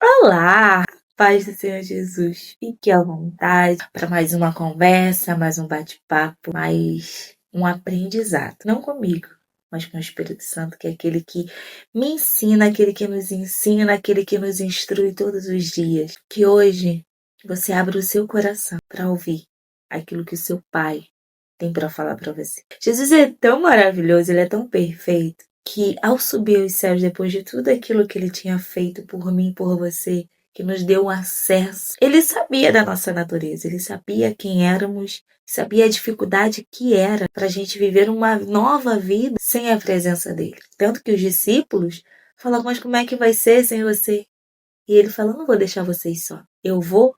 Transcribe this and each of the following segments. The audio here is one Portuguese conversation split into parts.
Olá, paz do Senhor Jesus. Fique à vontade para mais uma conversa, mais um bate-papo, mais um aprendizado. Não comigo, mas com o Espírito Santo, que é aquele que me ensina, aquele que nos ensina, aquele que nos instrui todos os dias. Que hoje você abra o seu coração para ouvir aquilo que o seu Pai tem para falar para você. Jesus é tão maravilhoso, ele é tão perfeito, que ao subir aos céus, depois de tudo aquilo que ele tinha feito por mim e por você, que nos deu acesso, ele sabia da nossa natureza, ele sabia quem éramos, sabia a dificuldade que era para a gente viver uma nova vida sem a presença dele. Tanto que os discípulos falam, mas como é que vai ser sem você? E ele fala, não vou deixar vocês só. Eu vou,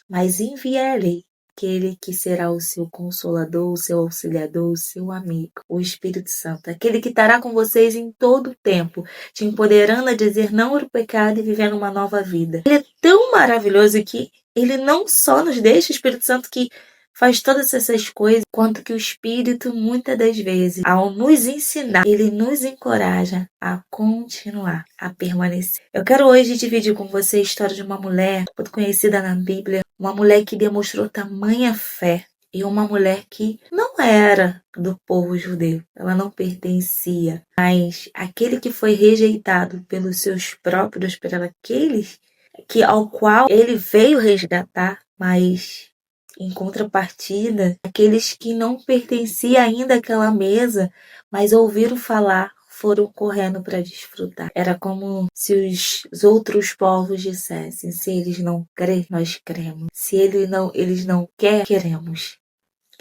mas enviarei aquele que será o seu consolador, o seu auxiliador, o seu amigo, o Espírito Santo, aquele que estará com vocês em todo o tempo, te empoderando a dizer não ao pecado e vivendo uma nova vida. Ele é tão maravilhoso que ele não só nos deixa o Espírito Santo que faz todas essas coisas, quanto que o Espírito, muitas das vezes, ao nos ensinar, ele nos encoraja a continuar, a permanecer. Eu quero hoje dividir com você a história de uma mulher muito conhecida na Bíblia, uma mulher que demonstrou tamanha fé e uma mulher que não era do povo judeu, ela não pertencia, mas aquele que foi rejeitado pelos seus próprios, por aqueles que ao qual ele veio resgatar, mas em contrapartida, aqueles que não pertenciam ainda àquela mesa, mas ouviram falar, foram correndo para desfrutar. Era como se os outros povos dissessem, se eles não creem, nós cremos. Se eles não querem, queremos.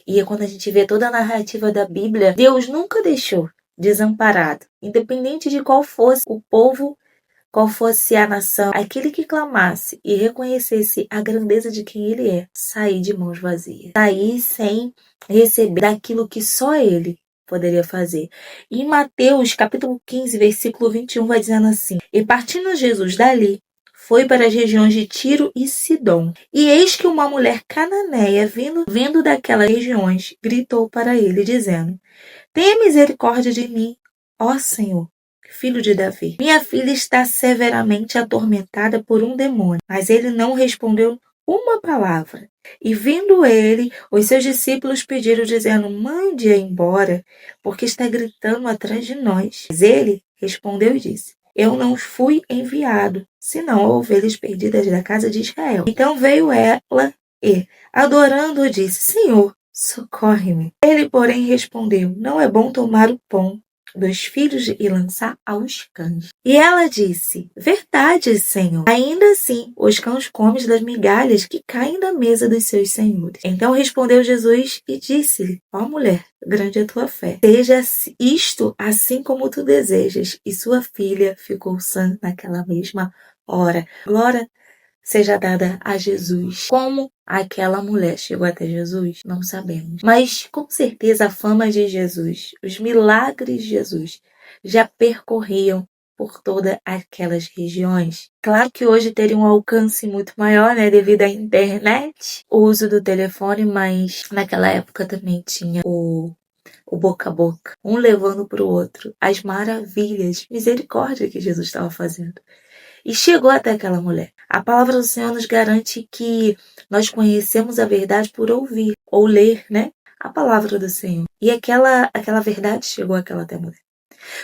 E é quando a gente vê toda a narrativa da Bíblia, Deus nunca deixou desamparado, independente de qual fosse o povo, qual fosse a nação, aquele que clamasse e reconhecesse a grandeza de quem ele é, sair de mãos vazias. Sair sem receber daquilo que só ele poderia fazer. E em Mateus, capítulo 15, versículo 21, vai dizendo assim, e partindo Jesus dali, foi para as regiões de Tiro e Sidom. E eis que uma mulher cananeia, vindo daquelas regiões, gritou para ele, dizendo, tenha misericórdia de mim, ó Senhor, filho de Davi. Minha filha está severamente atormentada por um demônio. Mas ele não respondeu uma palavra. E vindo ele, os seus discípulos pediram, dizendo, mande-a embora, porque está gritando atrás de nós. Mas ele respondeu e disse, eu não fui enviado, senão a ovelhas perdidas da casa de Israel. Então veio ela e, adorando, disse, Senhor, socorre-me. Ele, porém, respondeu, não é bom tomar o pão dos filhos e lançar aos cães. E ela disse, verdade, Senhor. Ainda assim, os cães comem das migalhas que caem da mesa dos seus senhores. Então respondeu Jesus e disse-lhe, ó mulher, grande é a tua fé. Seja isto assim como tu desejas. E sua filha ficou sã naquela mesma hora. Glória seja dada a Jesus. Como aquela mulher chegou até Jesus, não sabemos. Mas com certeza a fama de Jesus, os milagres de Jesus já percorriam por todas aquelas regiões. Claro que hoje teria um alcance muito maior, né, devido à internet, o uso do telefone, mas naquela época também tinha o boca a boca, um levando para o outro, as maravilhas, misericórdia que Jesus estava fazendo. E chegou até aquela mulher. A palavra do Senhor nos garante que nós conhecemos a verdade por ouvir ou ler, né? A palavra do Senhor. E aquela verdade chegou àquela até mulher.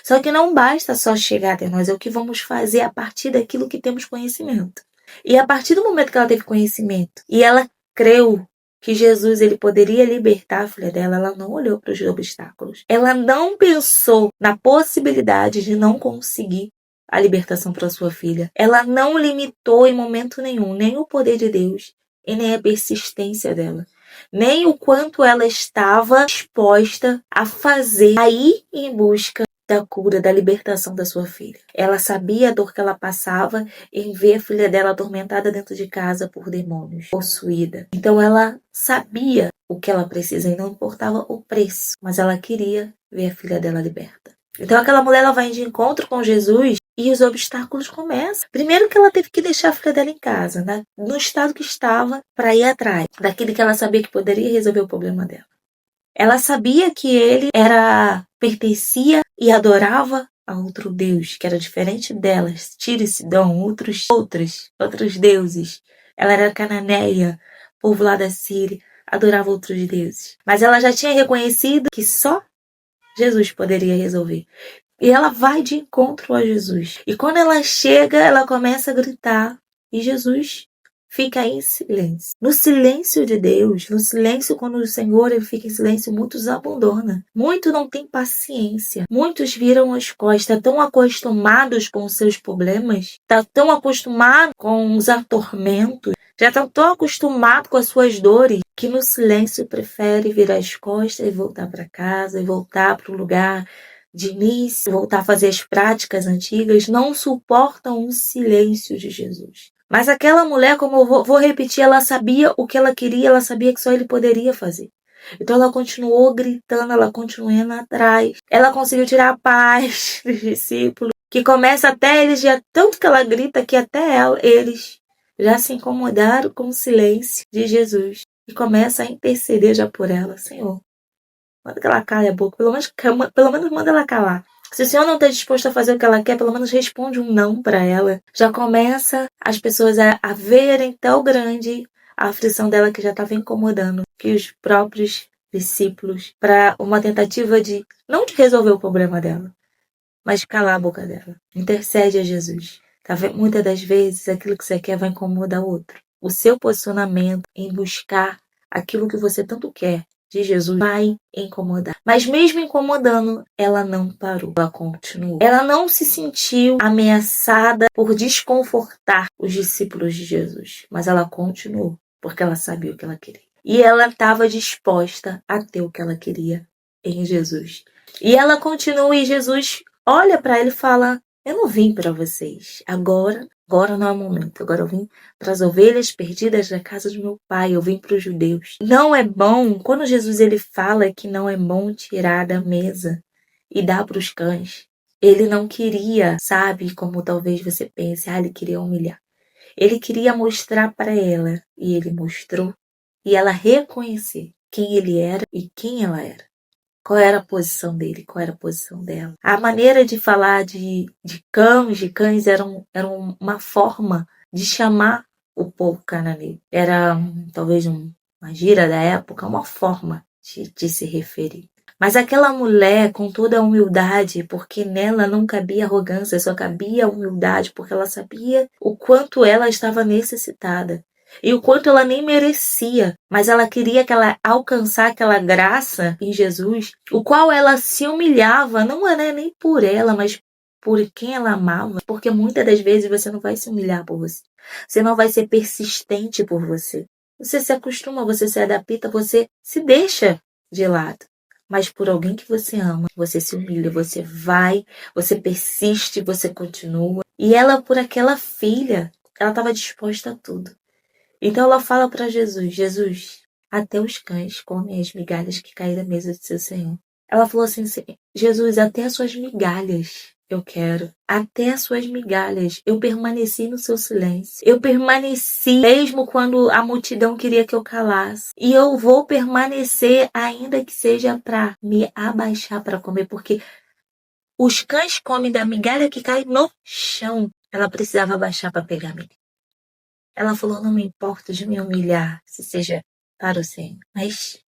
Só que não basta só chegar até nós, é o que vamos fazer a partir daquilo que temos conhecimento. E a partir do momento que ela teve conhecimento e ela creu que Jesus ele poderia libertar a filha dela, ela não olhou para os obstáculos. Ela não pensou na possibilidade de não conseguir a libertação para sua filha. Ela não limitou em momento nenhum, nem o poder de Deus e nem a persistência dela, nem o quanto ela estava disposta a fazer, a ir em busca da cura, da libertação da sua filha. Ela sabia a dor que ela passava em ver a filha dela atormentada dentro de casa por demônios, possuída. Então ela sabia o que ela precisa e não importava o preço, mas ela queria ver a filha dela liberta. Então aquela mulher ela vai de encontro com Jesus e os obstáculos começam. Primeiro que ela teve que deixar a filha dela em casa, no estado que estava, para ir atrás daquele que ela sabia que poderia resolver o problema dela. Ela sabia que ele pertencia e adorava a outro Deus, que era diferente delas, Tiro e Sidom, outros deuses. Ela era cananeia, povo lá da Síria, adorava outros deuses. Mas ela já tinha reconhecido que só Jesus poderia resolver. E ela vai de encontro a Jesus. E quando ela chega, ela começa a gritar. E Jesus fica em silêncio. No silêncio de Deus, no silêncio quando o Senhor ele fica em silêncio, muitos abandonam. Muitos não têm paciência. Muitos viram as costas, tão acostumados com os seus problemas, tão acostumados com os atormentos, já estão tão acostumados com as suas dores, que no silêncio prefere virar as costas e voltar para casa, e voltar para o lugar de início, voltar a fazer as práticas antigas, não suportam o silêncio de Jesus. Mas aquela mulher, como eu vou repetir, ela sabia o que ela queria, ela sabia que só ele poderia fazer. Então ela continuou gritando, ela continuou indo atrás. Ela conseguiu tirar a paz dos discípulos, que começa até eles, já tanto que ela grita que até eles já se incomodaram com o silêncio de Jesus. E começa a interceder já por ela. Senhor, manda que ela cale a boca, pelo menos manda ela calar. Se o Senhor não está disposto a fazer o que ela quer, pelo menos responde um não para ela. Já começa as pessoas a verem tão grande a aflição dela que já estava incomodando, que os próprios discípulos, para uma tentativa de, não de resolver o problema dela, mas de calar a boca dela. Intercede a Jesus. Tá vendo? Muitas das vezes aquilo que você quer vai incomodar o outro. O seu posicionamento em buscar aquilo que você tanto quer de Jesus vai incomodar. Mas mesmo incomodando, ela não parou. Ela continuou. Ela não se sentiu ameaçada por desconfortar os discípulos de Jesus. Mas ela continuou, porque ela sabia o que ela queria. E ela estava disposta a ter o que ela queria em Jesus. E ela continua e Jesus olha para ele e fala: eu não vim para vocês. Agora não é o momento. Agora eu vim para as ovelhas perdidas da casa do meu pai. Eu vim para os judeus. Não é bom, quando Jesus ele fala que não é bom tirar da mesa e dar para os cães. Ele não queria, sabe, como talvez você pense, ele queria humilhar. Ele queria mostrar para ela, e ele mostrou, e ela reconhecer quem ele era e quem ela era. Qual era a posição dele, qual era a posição dela. A maneira de falar de cães era uma forma de chamar o povo cananeu. Era talvez uma gíria da época, uma forma de se referir. Mas aquela mulher, com toda a humildade, porque nela não cabia arrogância, só cabia humildade, porque ela sabia o quanto ela estava necessitada. E o quanto ela nem merecia, mas ela queria alcançar aquela graça em Jesus, o qual ela se humilhava, não era nem por ela, mas por quem ela amava, porque muitas das vezes você não vai se humilhar por você, você não vai ser persistente por você, você se acostuma, você se adapta, você se deixa de lado. Mas por alguém que você ama, você se humilha, você vai, você persiste, você continua. E ela, por aquela filha, ela estava disposta a tudo. Então ela fala para Jesus: Jesus, até os cães comem as migalhas que caem da mesa de seu Senhor. Ela falou assim: Jesus, até as suas migalhas eu quero. Até as suas migalhas. Eu permaneci no seu silêncio. Eu permaneci mesmo quando a multidão queria que eu calasse. E eu vou permanecer ainda que seja para me abaixar para comer, porque os cães comem da migalha que cai no chão. Ela precisava abaixar para pegar a migalha. Ela falou: não me importo de me humilhar, se seja para o Senhor, mas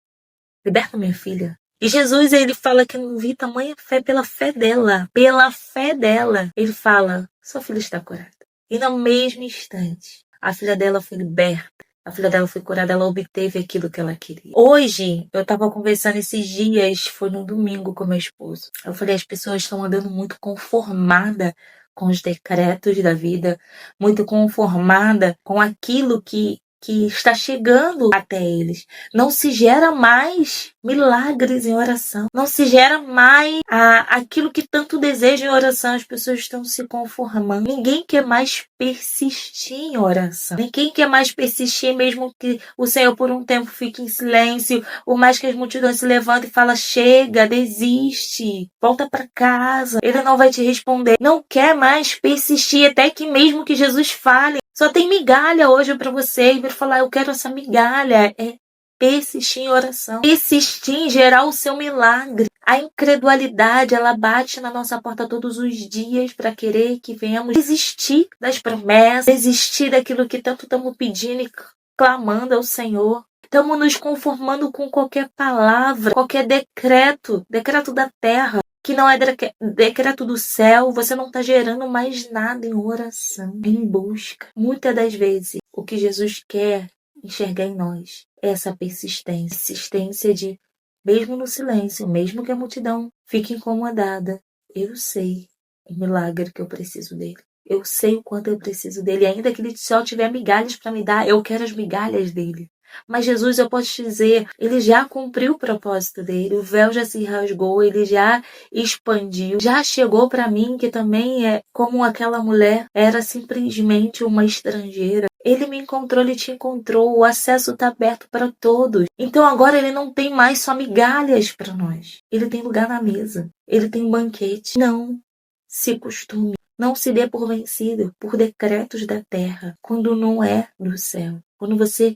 liberta minha filha. E Jesus, ele fala que não vi tamanha fé pela fé dela. Pela fé dela. Ele fala: sua filha está curada. E no mesmo instante, a filha dela foi liberta. A filha dela foi curada, ela obteve aquilo que ela queria. Hoje, eu estava conversando esses dias, foi no domingo com meu esposo. Eu falei: as pessoas estão andando muito conformadas com os decretos da vida, muito conformada com aquilo que está chegando até eles. Não se gera mais milagres em oração. Não se gera mais aquilo que tanto desejam em oração. As pessoas estão se conformando. Ninguém quer mais persistir em oração. Ninguém quer mais persistir, mesmo que o Senhor por um tempo fique em silêncio, por mais que as multidões se levantem e falem: chega, desiste, volta para casa. Ele não vai te responder. Não quer mais persistir, até que mesmo que Jesus fale: só tem migalha hoje para você. E vai falar: eu quero essa migalha. É persistir em oração. Persistir em gerar o seu milagre. A incredulidade, ela bate na nossa porta todos os dias para querer que venhamos desistir das promessas, desistir daquilo que tanto estamos pedindo e clamando ao Senhor. Estamos nos conformando com qualquer palavra, qualquer decreto da terra, que não é decreto do céu. Você não está gerando mais nada em oração, em busca. Muitas das vezes, o que Jesus quer enxergar em nós é essa persistência de, mesmo no silêncio, mesmo que a multidão fique incomodada, eu sei o milagre que eu preciso dele. Eu sei o quanto eu preciso dele. Ainda que ele só tiver migalhas para me dar, eu quero as migalhas dele. Mas Jesus, eu posso te dizer, ele já cumpriu o propósito dele, o véu já se rasgou, ele já expandiu, já chegou para mim, que também é como aquela mulher, era simplesmente uma estrangeira. Ele me encontrou, ele te encontrou, o acesso está aberto para todos. Então agora ele não tem mais só migalhas para nós, ele tem lugar na mesa, ele tem um banquete. Não se costume, não se dê por vencido por decretos da terra, quando não é do céu. Quando você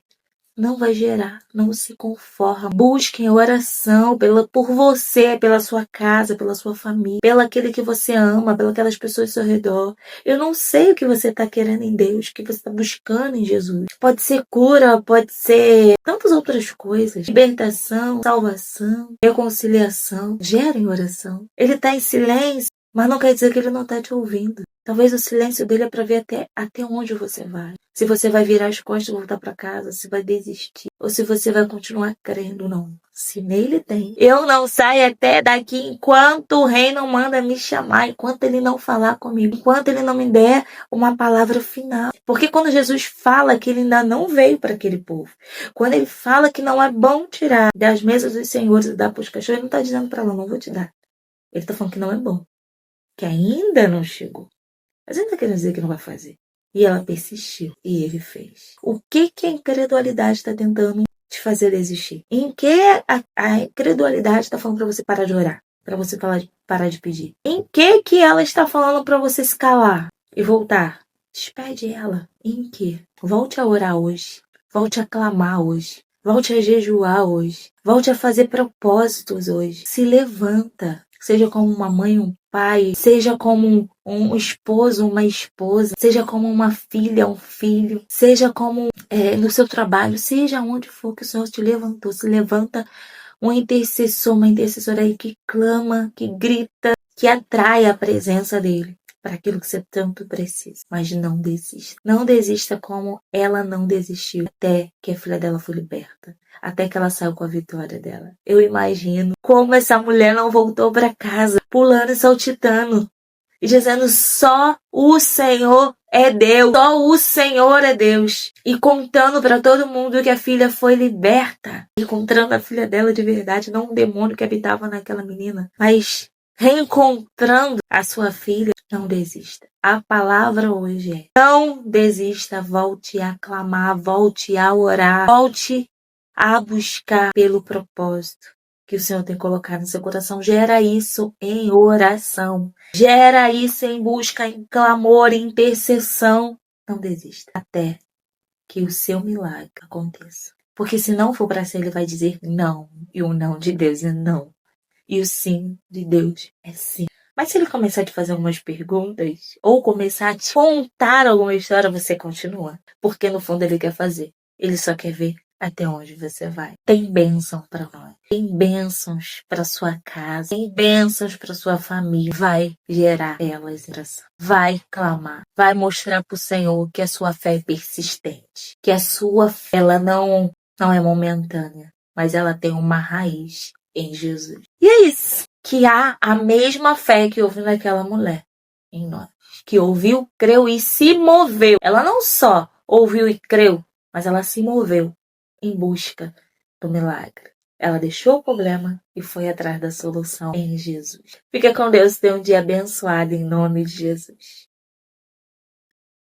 não vai gerar, não se conforma. Busque em oração por você, pela sua casa, pela sua família, pelo aquele que você ama, pelas aquelas pessoas ao seu redor. Eu não sei o que você está querendo em Deus, o que você está buscando em Jesus. Pode ser cura, pode ser tantas outras coisas. Libertação, salvação, reconciliação. Gera em oração. Ele está em silêncio, mas não quer dizer que ele não está te ouvindo. Talvez o silêncio dele é para ver até onde você vai. Se você vai virar as costas e voltar para casa, se vai desistir, ou se você vai continuar crendo, não. Se nele tem. Eu não saio até daqui enquanto o rei não manda me chamar, enquanto ele não falar comigo, enquanto ele não me der uma palavra final. Porque quando Jesus fala que ele ainda não veio para aquele povo, quando ele fala que não é bom tirar das mesas dos senhores e dar para os cachorros, ele não está dizendo para ela, não vou te dar. Ele está falando que não é bom, que ainda não chegou. Mas ele está querendo dizer que não vai fazer. E ela persistiu. E ele fez. O que a incredulidade está tentando te fazer desistir? Em que a incredulidade está falando para você parar de orar? Para você parar de pedir? Em que ela está falando para você se calar e voltar? Despede ela. Em que? Volte a orar hoje. Volte a clamar hoje. Volte a jejuar hoje. Volte a fazer propósitos hoje. Se levanta. Seja como uma mãe, um pai, seja como um esposo, uma esposa, seja como uma filha, um filho, seja como no seu trabalho, seja onde for que o Senhor te levantou, se levanta um intercessor, uma intercessora aí que clama, que grita, que atrai a presença dele para aquilo que você tanto precisa. Mas não desista. Não desista como ela não desistiu até que a filha dela foi liberta. Até que ela saiu com a vitória dela. Eu imagino como essa mulher não voltou para casa, pulando e saltitando, e dizendo só o Senhor é Deus, só o Senhor é Deus. E contando para todo mundo que a filha foi liberta. Encontrando a filha dela de verdade, não um demônio que habitava naquela menina, mas reencontrando a sua filha. Não desista. A palavra hoje é: não desista, volte a clamar, volte a orar, volte a buscar pelo propósito que o Senhor tem colocado no seu coração. Gera isso em oração. Gera isso em busca, em clamor, em intercessão. Não desista até que o seu milagre aconteça. Porque se não for para ser, ele vai dizer não. E o não de Deus é não. E o sim de Deus é sim. Mas se ele começar a te fazer algumas perguntas, ou começar a te contar alguma história, você continua. Porque no fundo ele quer fazer. Ele só quer ver até onde você vai. Tem bênção para nós. Tem bênçãos para sua casa. Tem bênçãos para sua família. Vai gerar elas em oração. Vai clamar. Vai mostrar para o Senhor que a sua fé é persistente. Que a sua fé, ela não é momentânea. Mas ela tem uma raiz em Jesus. E é isso. Que há a mesma fé que houve naquela mulher em nós. Que ouviu, creu e se moveu. Ela não só ouviu e creu, mas ela se moveu em busca do milagre. Ela deixou o problema e foi atrás da solução em Jesus. Fica com Deus, tenha um dia abençoado em nome de Jesus.